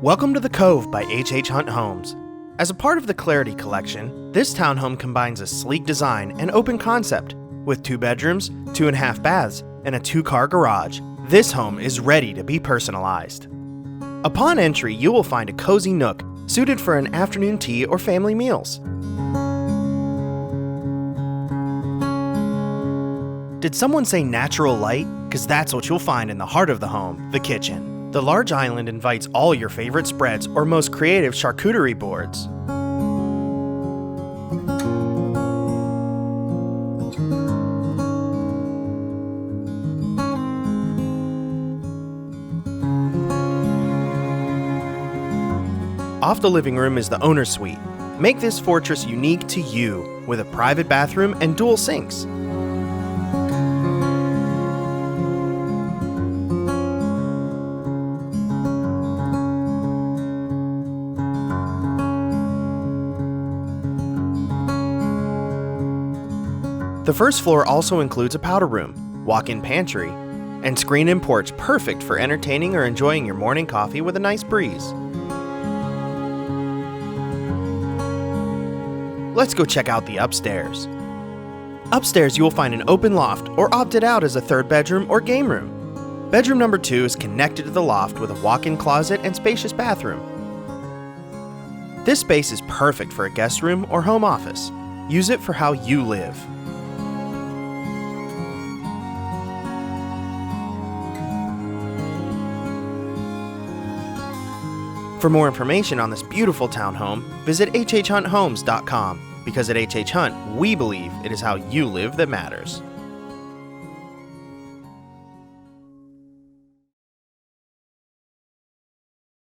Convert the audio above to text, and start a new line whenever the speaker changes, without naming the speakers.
Welcome to the Cove by HHHunt Homes. As a part of the Clarity Collection, this townhome combines a sleek design and open concept with 2 bedrooms, 2.5 baths, and a 2-car garage. This home is ready to be personalized. Upon entry, you will find a cozy nook suited for an afternoon tea or family meals. Did someone say natural light? Because that's what you'll find in the heart of the home, the kitchen. The large island invites all your favorite spreads or most creative charcuterie boards. Off the living room is the owner's suite. Make this fortress unique to you with a private bathroom and dual sinks. The first floor also includes a powder room, walk-in pantry, and screen-in porch perfect for entertaining or enjoying your morning coffee with a nice breeze. Let's go check out the upstairs. Upstairs you will find an open loft or opted out as a 3rd bedroom or game room. Bedroom number 2 is connected to the loft with a walk-in closet and spacious bathroom. This space is perfect for a guest room or home office. Use it for how you live. For more information on this beautiful townhome, visit HHHuntHomes.com because at HH Hunt, we believe it is how you live that matters.